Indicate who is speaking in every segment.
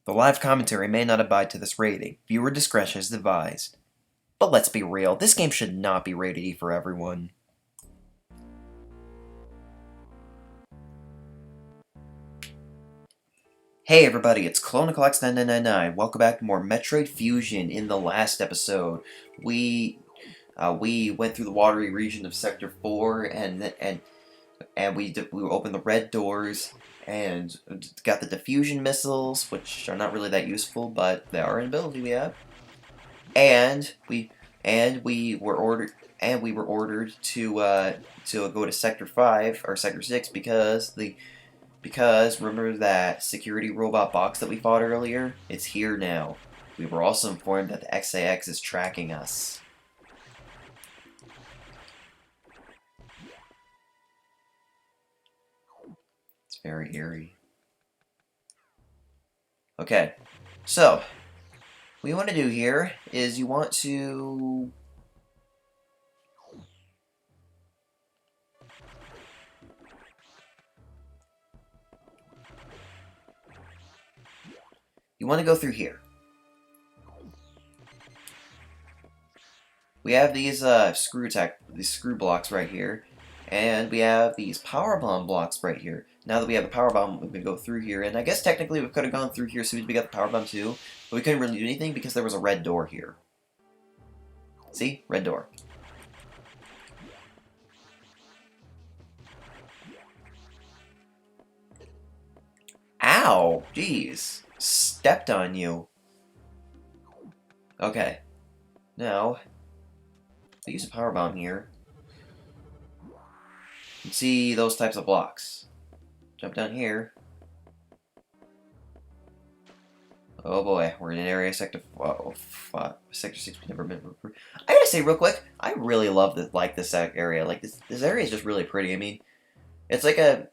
Speaker 1: The live commentary may not abide to this rating. Viewer discretion is advised. But let's be real, this game should not be rated E for everyone. Hey everybody, it's Clona Comics 9999. Welcome back to more Metroid Fusion. In the last episode, we went through the watery region of Sector 4 and we opened the red doors and got the diffusion missiles, which are not really that useful, but they are an ability we have. And we were ordered to go to Sector 5 or Sector 6 because remember that security robot box that we fought earlier? It's here now. We were also informed that the XAX is tracking us. It's very eerie. Okay, so what you want to do here is you want to go through here. We have these screw blocks right here, and we have these power bomb blocks right here. Now that we have the power bomb, we can go through here, and I guess technically we could have gone through here as soon as we got the power bomb too, but we couldn't really do anything because there was a red door here. See? Red door. Ow! Jeez. Stepped on you. Okay. Now, I use a power bomb here. You can see those types of blocks. Jump down here. Oh boy, we're in an area sector 6 we've never been. I gotta say real quick, I really love this area. Like this area is just really pretty. I mean, it's like it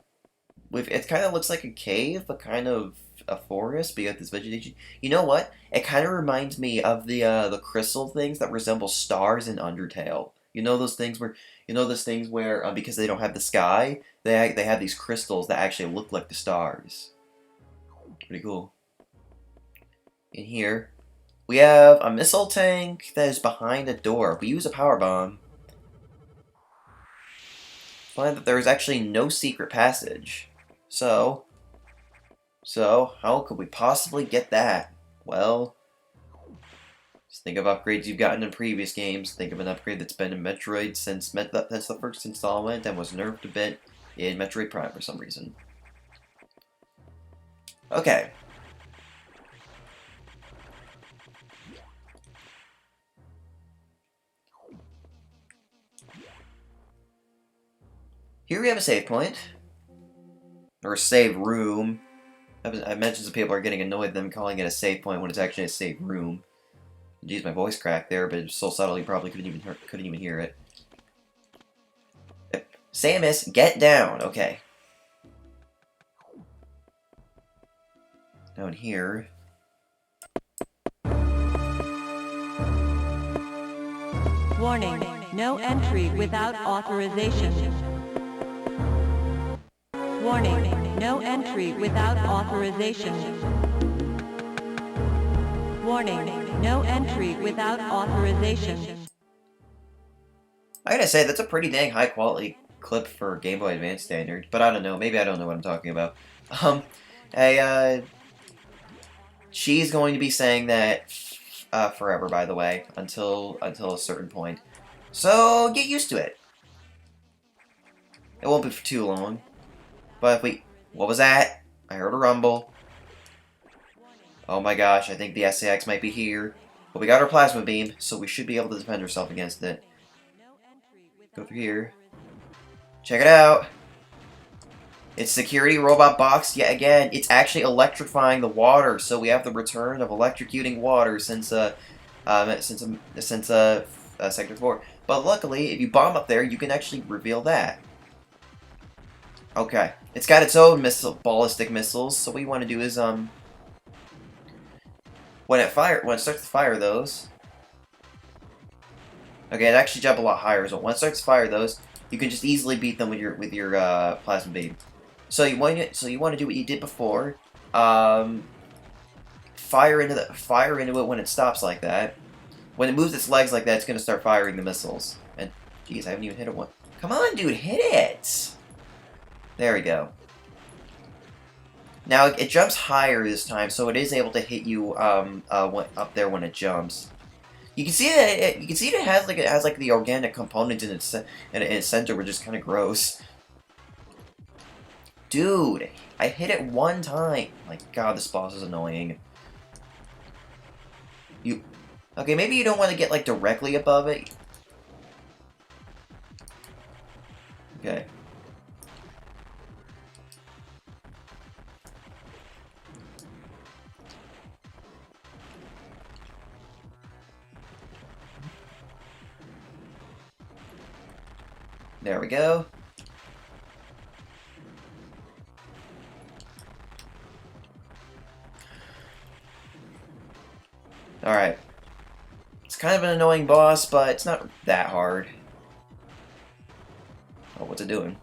Speaker 1: kind of looks like a cave, but kind of a forest, but you got this vegetation. You know what? It kind of reminds me of the crystal things that resemble stars in Undertale. You know those things where because they don't have the sky, they have these crystals that actually look like the stars. Pretty cool. In here, we have a missile tank that is behind a door. We use a power bomb. Find that there is actually no secret passage. So how could we possibly get that? Well, just think of upgrades you've gotten in previous games. Think of an upgrade that's been in Metroid since the first installment and was nerfed a bit in Metroid Prime for some reason. Okay. Here we have a save point. Or a save room. I mentioned some people are getting annoyed them calling it a save point when it's actually a save room. Jeez, my voice cracked there, but it's so subtle you probably couldn't even hear it. Samus, get down. Okay. Down here.
Speaker 2: Warning, no entry without authorization. Warning, no entry without authorization. Warning, no entry without authorization.
Speaker 1: I gotta say, that's a pretty dang high quality clip for Game Boy Advance standard, but I don't know, maybe I don't know what I'm talking about. She's going to be saying that forever, by the way, until a certain point. So, get used to it. It won't be for too long. But what was that? I heard a rumble. Oh my gosh, I think the SAX might be here. But we got our plasma beam, so we should be able to defend ourselves against it. Go through here. Check it out. It's security robot box yet again. It's actually electrifying the water, so we have the return of electrocuting water since Sector 4. But luckily, if you bomb up there, you can actually reveal that. Okay, it's got its own ballistic missiles. So what you want to do is when it starts to fire those. Okay, it actually jump a lot higher. So when it starts to fire those, you can just easily beat them with your plasma beam. So you want to do what you did before. fire into it when it stops like that. When it moves its legs like that, it's gonna start firing the missiles. And geez, I haven't even hit it one. Come on, dude, hit it! There we go. Now it jumps higher this time, so it is able to hit you up there when it jumps. You can see that it has like the organic component in its center, which is kind of gross. Dude, I hit it one time. My God, this boss is annoying. Okay, maybe you don't want to get like directly above it. Okay. There we go. Alright. It's kind of an annoying boss, but it's not that hard. Oh, what's it doing?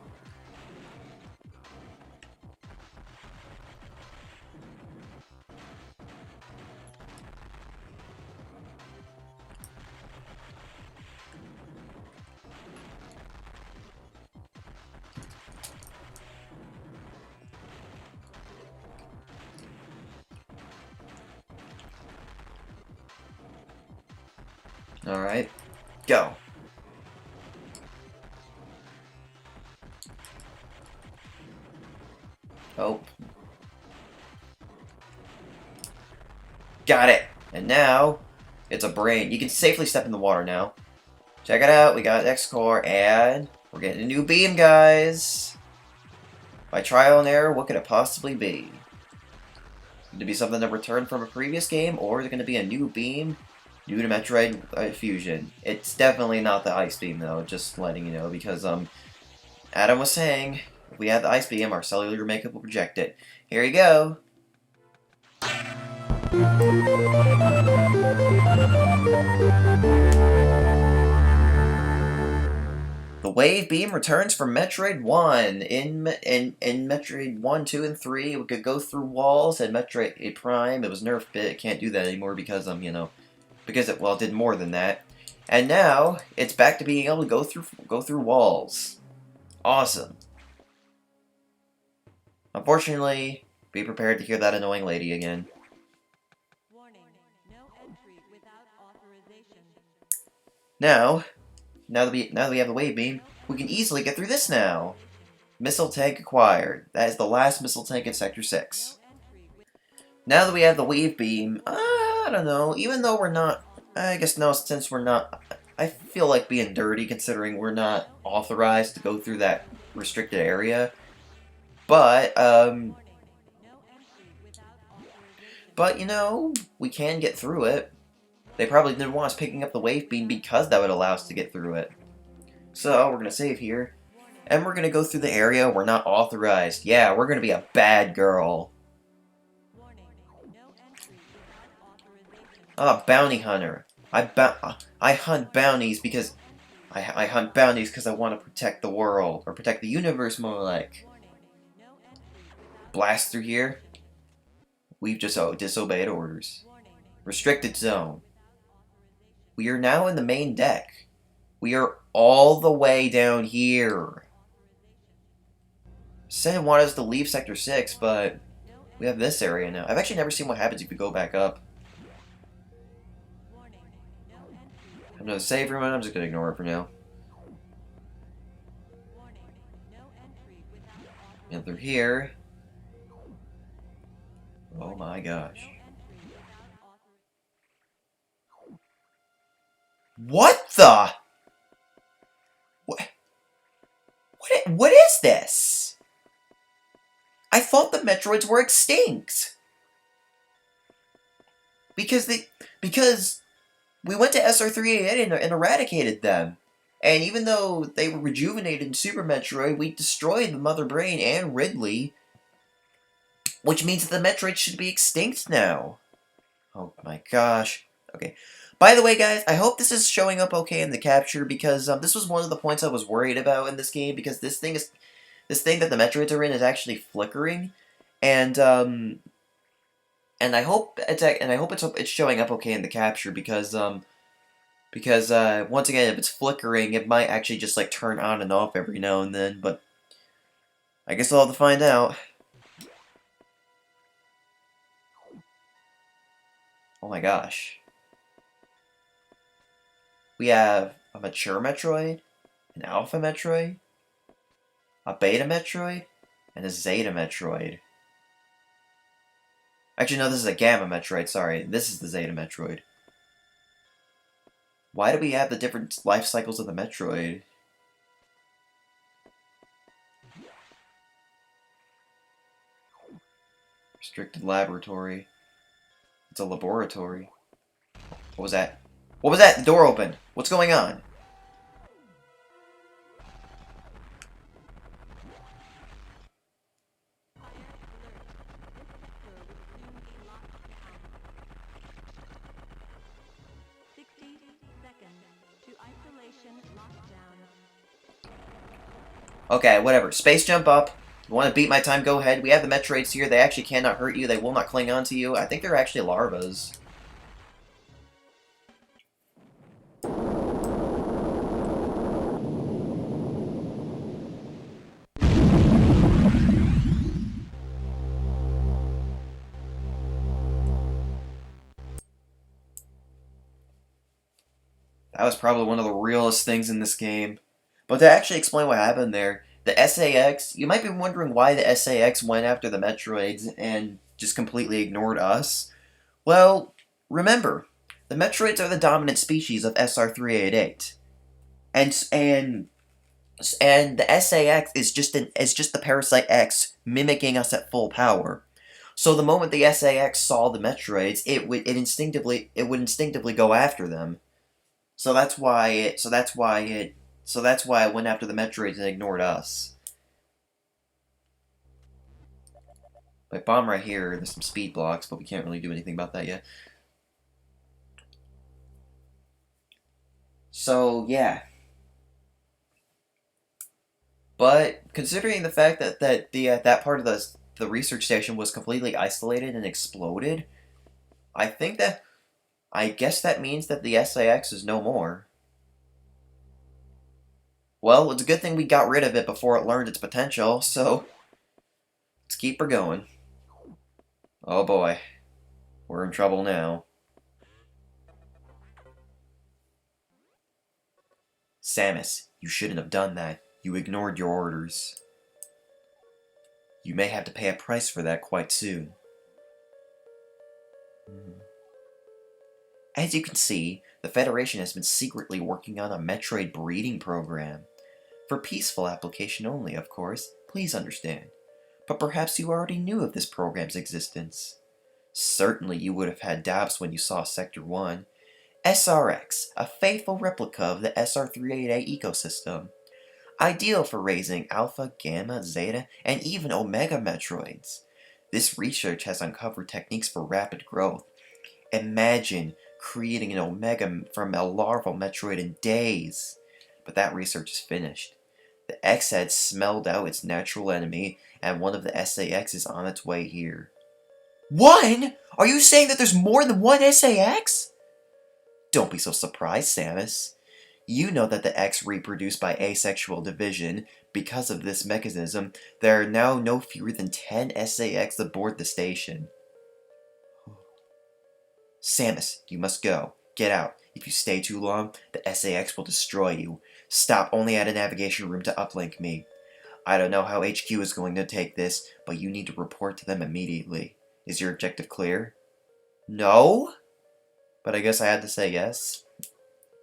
Speaker 1: Alright. Go. Oh. Got it! And now, it's a brain. You can safely step in the water now. Check it out, we got X-Core, and we're getting a new beam, guys! By trial and error, what could it possibly be? Could it be something that returned from a previous game, or is it going to be a new beam due to Metroid fusion? It's definitely not the Ice Beam, though, just letting you know, because, Adam was saying, if we have the Ice Beam, our cellular makeup will project it. Here you go! The Wave Beam returns from Metroid 1. In Metroid 1, 2, and 3, it could go through walls, and Metroid Prime, it was nerfed bit, it can't do that anymore because, you know, because it, well, it did more than that. And now, it's back to being able to go through walls. Awesome. Unfortunately, be prepared to hear that annoying lady again.
Speaker 2: Warning, no entry without authorization.
Speaker 1: Now that we have the Wave Beam, we can easily get through this now. Missile tank acquired. That is the last missile tank in Sector 6. Now that we have the Wave Beam, I don't know, even though we're not, I guess no, since we're not, I feel like being dirty considering we're not authorized to go through that restricted area. But, you know, we can get through it. They probably didn't want us picking up the Wave Beam because that would allow us to get through it. So, we're going to save here. And we're going to go through the area we're not authorized. Yeah, we're going to be a bad girl. I'm a bounty hunter. I hunt bounties because... I hunt bounties because I want to protect the world. Or protect the universe, more like. Blast through here. We've just disobeyed orders. Restricted zone. We are now in the main deck. We are all the way down here. Said it wanted us to leave Sector 6, but we have this area now. I've actually never seen what happens if you go back up. I'm gonna save room, and I'm just gonna ignore it for now. And through here. Oh my gosh. What the? What is this? I thought the Metroids were extinct. Because we went to SR388 and eradicated them. And even though they were rejuvenated in Super Metroid, we destroyed the Mother Brain and Ridley. Which means that the Metroids should be extinct now. Oh my gosh. Okay. By the way, guys, I hope this is showing up okay in the capture, because this was one of the points I was worried about in this game, because this thing that the Metroids are in is actually flickering, and and I hope it's showing up okay in the capture because once again, if it's flickering, it might actually just like turn on and off every now and then. But I guess I'll have to find out. Oh my gosh. We have a mature Metroid, an alpha Metroid, a beta Metroid, and a zeta Metroid. Actually, no, this is a gamma Metroid, sorry. This is the zeta Metroid. Why do we have the different life cycles of the Metroid? Restricted laboratory. It's a laboratory. What was that? What was that? The door opened. What's going on? Okay, whatever. Space jump up. You want to beat my time, go ahead. We have the Metroids here. They actually cannot hurt you. They will not cling on to you. I think they're actually larvas. That was probably one of the realest things in this game. But to actually explain what happened there, the SAX, you might be wondering why the SAX went after the Metroids and just completely ignored us. Well, remember, the Metroids are the dominant species of SR388. And the SAX is just the Parasite X mimicking us at full power. So the moment the SAX saw the Metroids, it would instinctively go after them. So that's why it went after the Metroids and ignored us. Like bomb right here, there's some speed blocks, but we can't really do anything about that yet. So yeah. But considering the fact that part of the research station was completely isolated and exploded, I guess that means that the SAX is no more. Well, it's a good thing we got rid of it before it learned its potential, so let's keep her going. Oh boy, we're in trouble now. Samus, you shouldn't have done that. You ignored your orders. You may have to pay a price for that quite soon. As you can see, the Federation has been secretly working on a Metroid breeding program. For peaceful application only, of course, please understand. But perhaps you already knew of this program's existence. Certainly you would have had doubts when you saw Sector 1. SRX, a faithful replica of the SR388 ecosystem. Ideal for raising Alpha, Gamma, Zeta, and even Omega Metroids. This research has uncovered techniques for rapid growth. Imagine creating an Omega from a larval Metroid in days. But that research is finished. The X had smelled out its natural enemy, and one of the SAX is on its way here. One? Are you saying that there's more than one SAX? Don't be so surprised, Samus. You know that the X reproduce by asexual division. Because of this mechanism, there are now no fewer than 10 SAX aboard the station. Samus, you must go. Get out. If you stay too long, the SAX will destroy you. Stop only at a navigation room to uplink me. I don't know how HQ is going to take this, but you need to report to them immediately. Is your objective clear? No? But I guess I had to say yes.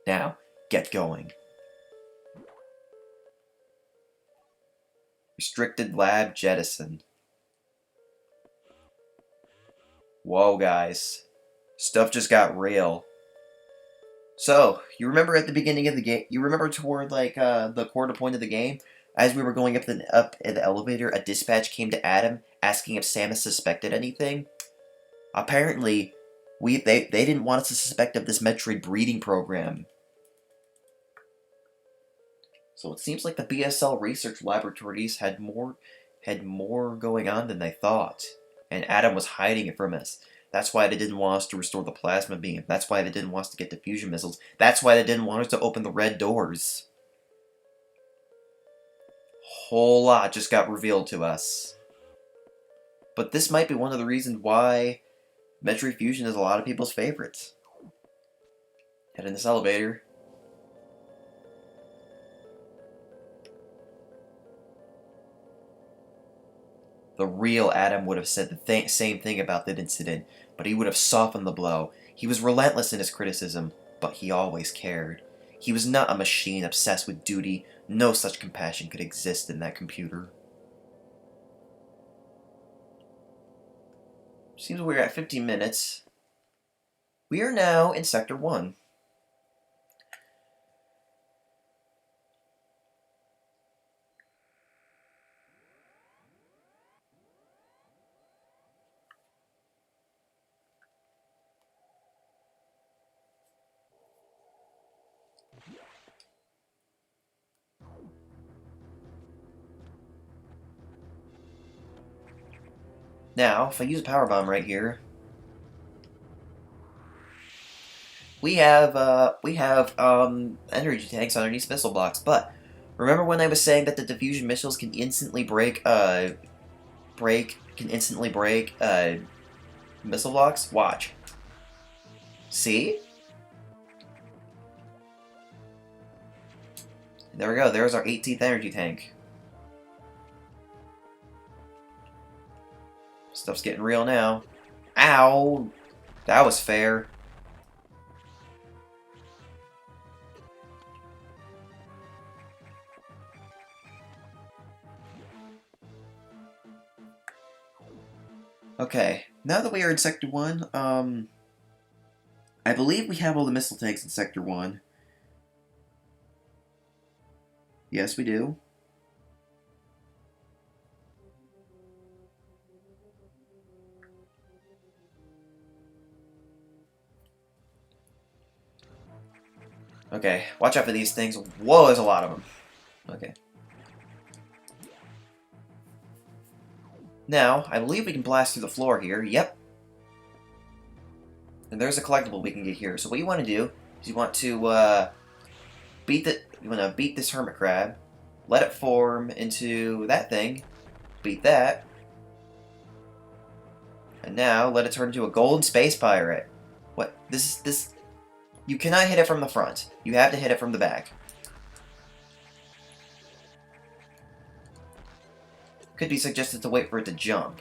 Speaker 1: Now, get going. Restricted lab jettison. Whoa, guys. Stuff just got real. So, you remember at the beginning of the game, you remember toward like the quarter point of the game, as we were going up in the elevator, a dispatch came to Adam asking if Samus suspected anything. Apparently, they didn't want us to suspect of this Metroid breeding program. So it seems like the BSL research laboratories had more going on than they thought, and Adam was hiding it from us. That's why they didn't want us to restore the plasma beam. That's why they didn't want us to get diffusion missiles. That's why they didn't want us to open the red doors. Whole lot just got revealed to us. But this might be one of the reasons why Metroid Fusion is a lot of people's favorites. Head in this elevator. The real Adam would have said the same thing about that incident, but he would have softened the blow. He was relentless in his criticism, but he always cared. He was not a machine obsessed with duty. No such compassion could exist in that computer. Seems we're at 15 minutes. We are now in Sector 1. Now, if I use a power bomb right here, we have energy tanks underneath missile blocks. But remember when I was saying that the diffusion missiles can instantly break missile blocks? Watch. See? There we go. There's our 18th energy tank. Stuff's getting real now. Ow! That was fair. Okay, now that we are in Sector 1, I believe we have all the missile tanks in Sector 1. Yes, we do. Okay, watch out for these things. Whoa, there's a lot of them. Okay. Now, I believe we can blast through the floor here. Yep. And there's a collectible we can get here. So what you want to do is you want to beat this hermit crab, let it form into that thing, beat that, and now let it turn into a golden space pirate. What? This. You cannot hit it from the front. You have to hit it from the back. Could be suggested to wait for it to jump.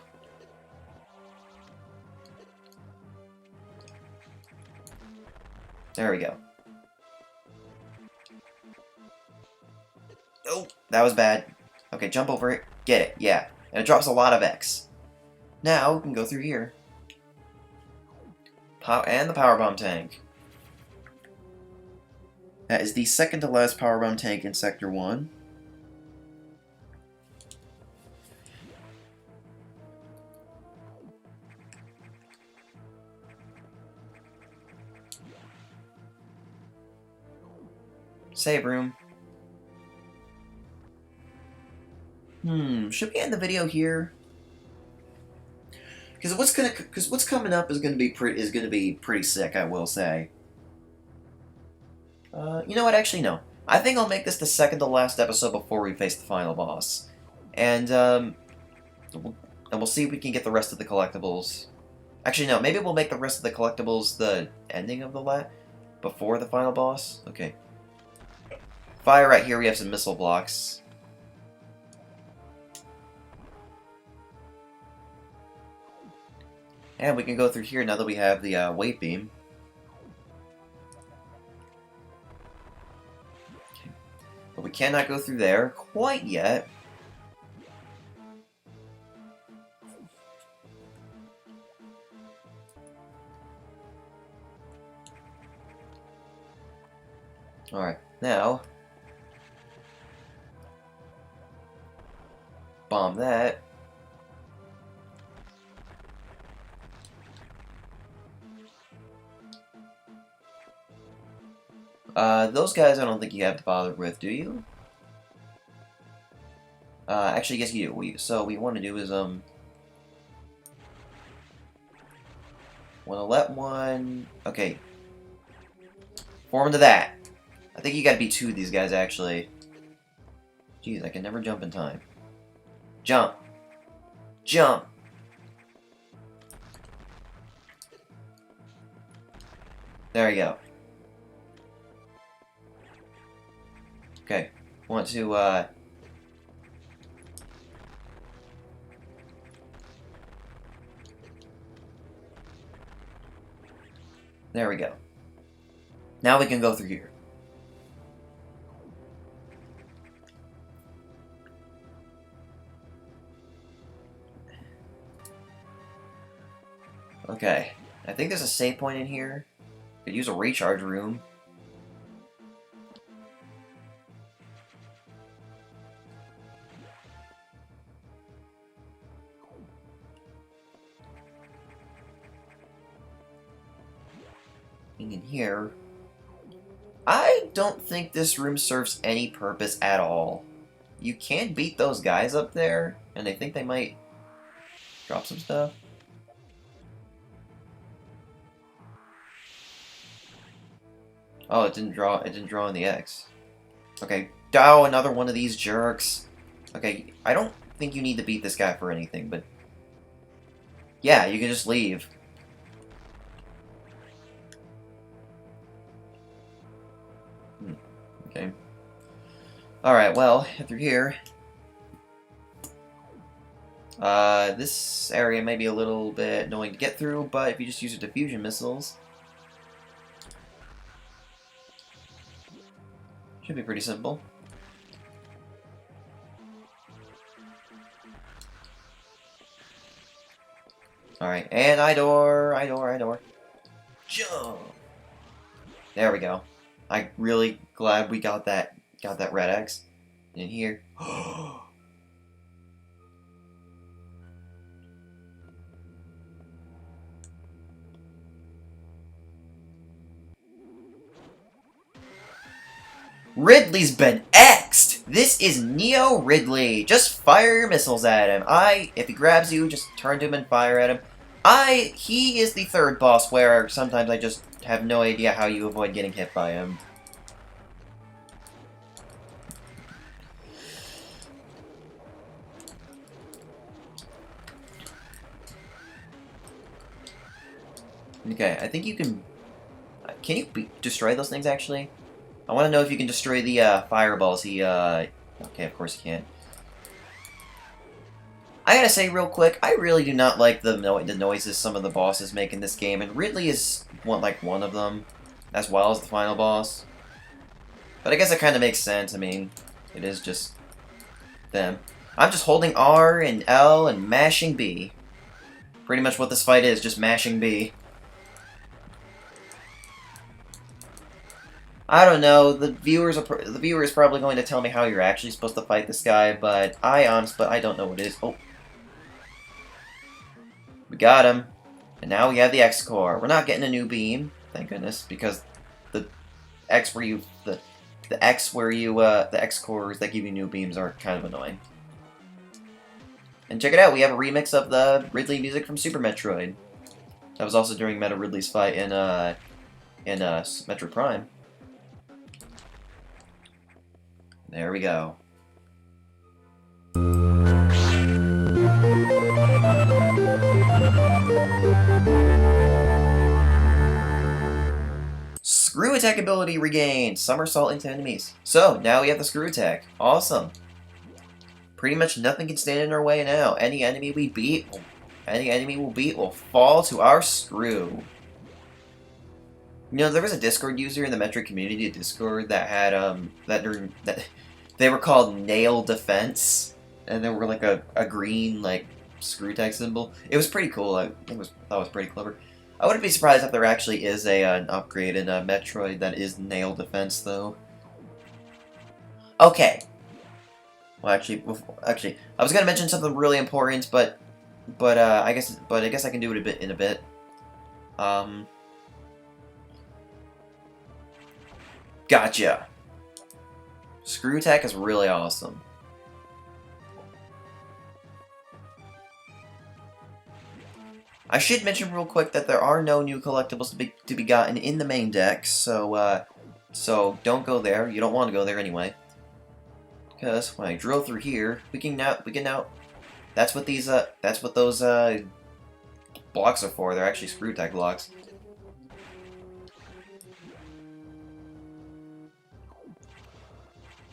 Speaker 1: There we go. Oh, that was bad. Okay, jump over it. Get it, yeah. And it drops a lot of X. Now, we can go through here. And the power bomb tank. That is the second to last power bomb tank in Sector 1. Save room. Should we end the video here? Because what's coming up is gonna be pretty sick, I will say. You know what? Actually, no. I think I'll make this the second to last episode before we face the final boss, and we'll see if we can get the rest of the collectibles. Actually, no. Maybe we'll make the rest of the collectibles the ending of the before the final boss. Okay. Fire right here. We have some missile blocks. And we can go through here now that we have the wave beam. Okay. But we cannot go through there quite yet. Alright, now bomb that. Those guys I don't think you have to bother with, do you? Actually, yes you do. So what we want to do is, Wanna let one... Okay. Form into that. I think you gotta be 2 of these guys, actually. Jeez, I can never jump in time. Jump! Jump! There we go. Okay. Want to, There we go. Now we can go through here. Okay. I think there's a save point in here. Could use a recharge room. In here. I don't think this room serves any purpose at all. You can beat those guys up there, and I think they might drop some stuff. Oh, it didn't draw on the X. Okay. Oh, another one of these jerks. Okay, I don't think you need to beat this guy for anything, but yeah, you can just leave. Okay. Alright, well, through here. This area may be a little bit annoying to get through, but if you just use your diffusion missiles, should be pretty simple. Alright, and Idor. Jump! There we go. I'm really glad we got that red X in here. Ridley's been X'd! This is Neo Ridley! Just fire your missiles at him. If he grabs you, just turn to him and fire at him. He is the third boss where sometimes I just have no idea how you avoid getting hit by him. Okay, I think you can... Can you destroy those things, actually? I want to know if you can destroy the fireballs. Okay, of course you can't. I gotta say real quick, I really do not like the noises some of the bosses make in this game, and Ridley is one of them, as well as the final boss. But I guess it kind of makes sense. I mean, it is just them. I'm just holding R and L and mashing B. Pretty much what this fight is, just mashing B. I don't know. The viewer is probably going to tell me how you're actually supposed to fight this guy, but I don't know what it is. Oh. We got him. And now we have the X core. We're not getting a new beam, thank goodness, because the X cores that give you new beams are kind of annoying. And check it out, we have a remix of the Ridley music from Super Metroid. That was also during Meta Ridley's fight in Metroid Prime. There we go. Screw attack ability regained. Somersault into enemies. So, now we have the screw attack. Awesome. Pretty much nothing can stand in our way now. Any enemy we beat will fall to our screw. You know, there was a Discord user in the Metroid community Discord that had, they were called Nail Defense, and they were like a green, like, screw attack symbol. It was pretty cool. I thought it was pretty clever. I wouldn't be surprised if there actually is an upgrade in Metroid that is Nail Defense, though. Okay. Well, actually, I was gonna mention something really important, but I guess I can do it in a bit. Gotcha. Screw attack is really awesome. I should mention real quick that there are no new collectibles to be gotten in the main deck, so don't go there. You don't want to go there anyway. Because when I drill through here, we can now that's what those blocks are for. They're actually screw tag blocks.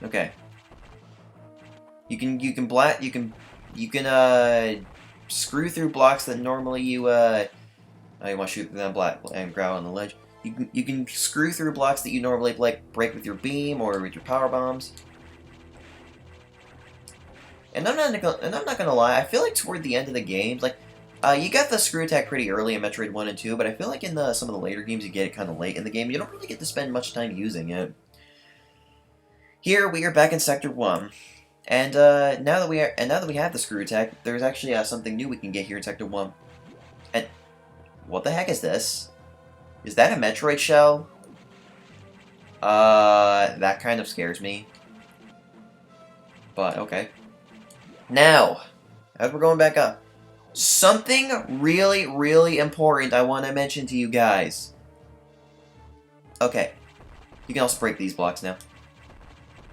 Speaker 1: Okay. You can screw through blocks that normally you want to shoot them black and growl on the ledge. You can screw through blocks that you normally like break with your beam or with your power bombs. And I'm not gonna lie, I feel like toward the end of the game, like you got the screw attack pretty early in Metroid 1 and 2, but I feel like in some of the later games you get it kind of late in the game. You don't really get to spend much time using it. Here we are back in Sector 1. And now that we have the screw attack, there's actually something new we can get here in Sector 1. And what the heck is this? Is that a Metroid shell? That kind of scares me. But okay. Now, as we're going back up, something really, really important I want to mention to you guys. Okay. You can also break these blocks now.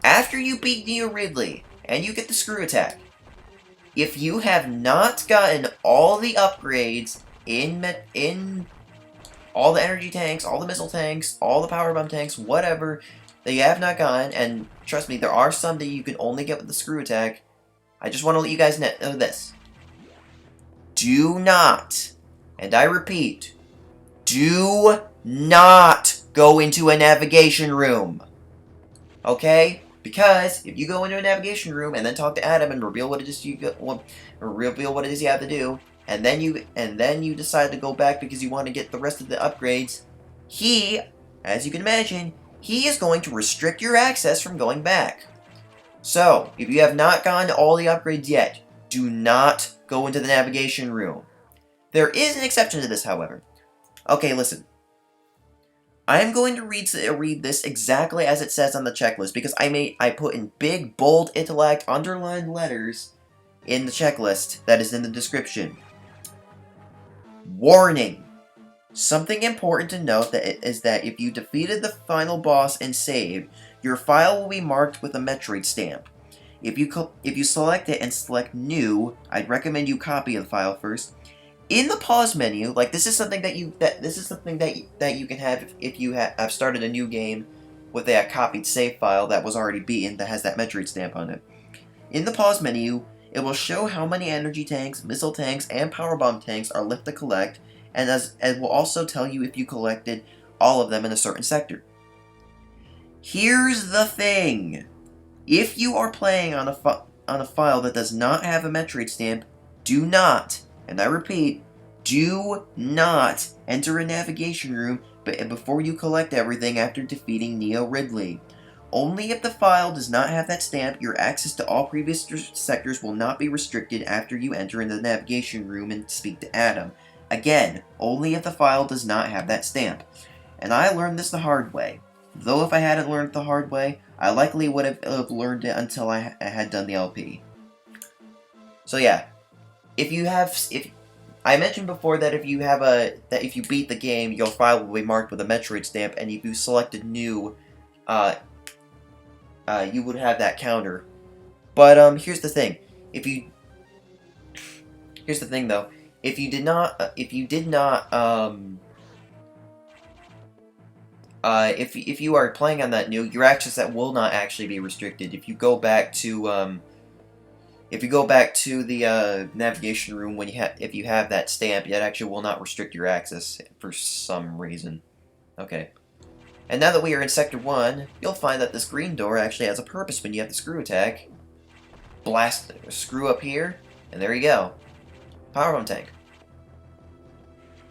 Speaker 1: After you beat Neo Ridley, and you get the screw attack, if you have not gotten all the upgrades in all the energy tanks, all the missile tanks, all the power bomb tanks, whatever, that you have not gotten, and trust me, there are some that you can only get with the screw attack, I just want to let you guys know this. Do not, and I repeat, do not go into a navigation room. Okay? Because if you go into a navigation room and then talk to Adam and reveal what it is you have to do, and then you decide to go back because you want to get the rest of the upgrades, he, as you can imagine, he is going to restrict your access from going back. So, if you have not gotten all the upgrades yet, do not go into the navigation room. There is an exception to this, however. Okay, listen. I am going to read this exactly as it says on the checklist because I put in big, bold, intellect, underlined letters in the checklist that is in the description. Warning! Something important to note is that if you defeated the final boss and saved, your file will be marked with a Metroid stamp. If you select it and select New, I'd recommend you copy the file first. In the pause menu, like this is something that you can have if you have started a new game with a copied save file that was already beaten that has that Metroid stamp on it. In the pause menu, it will show how many energy tanks, missile tanks, and power bomb tanks are left to collect, and it will also tell you if you collected all of them in a certain sector. Here's the thing: if you are playing on a file that does not have a Metroid stamp, do not, and I repeat, do not enter a navigation room before you collect everything after defeating Neo Ridley. Only if the file does not have that stamp, your access to all previous sectors will not be restricted after you enter into the navigation room and speak to Adam. Again, only if the file does not have that stamp. And I learned this the hard way. Though if I hadn't learned it the hard way, I likely would have learned it until I had done the LP. So yeah, if I mentioned before that if you beat the game, your file will be marked with a Metroid stamp, and if you selected New, you would have that counter. But here's the thing: if you are playing on that New, your access that will not actually be restricted. If you go back to the navigation room if you have that stamp, it actually will not restrict your access for some reason. Okay. And now that we are in Sector 1, you'll find that this green door actually has a purpose when you have the screw attack. Blast screw up here, and there you go. Power bomb tank.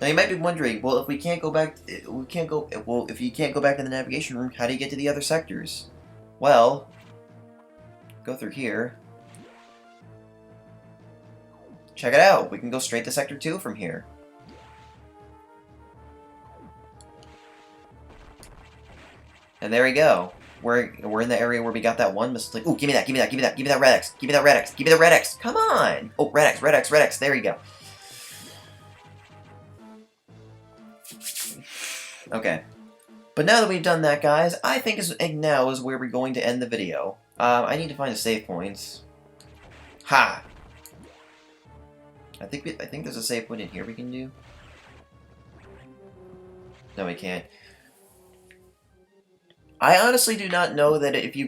Speaker 1: Now you might be wondering, well, if you can't go back to the navigation room, how do you get to the other sectors? Well, go through here. Check it out. We can go straight to Sector 2 from here. And there we go. We're in the area where we got that one mistake. Ooh, give me that, give me that, give me that, give me that Red X, give me that Red X, give me the Red X. Come on! Oh, Red X, Red X, Red X. There you go. Okay. But now that we've done that, guys, I think now is where we're going to end the video. I need to find the save points. Ha! I think there's a save point in here we can do. No, we can't. I honestly do not know that if you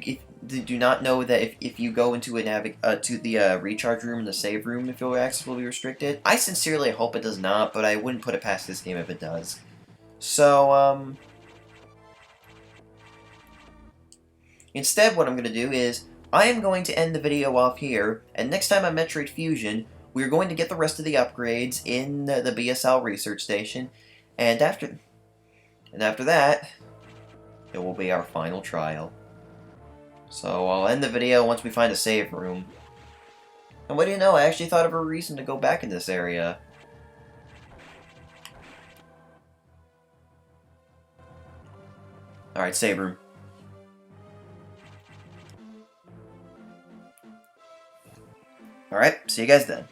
Speaker 1: go into to the recharge room and the save room, if your access will be restricted. I sincerely hope it does not, but I wouldn't put it past this game if it does. So instead, what I'm going to do is I am going to end the video off here, and next time on Metroid Fusion, we're going to get the rest of the upgrades in the BSL research station, and after that, it will be our final trial. So I'll end the video once we find a save room. And what do you know, I actually thought of a reason to go back in this area. Alright, save room. Alright, see you guys then.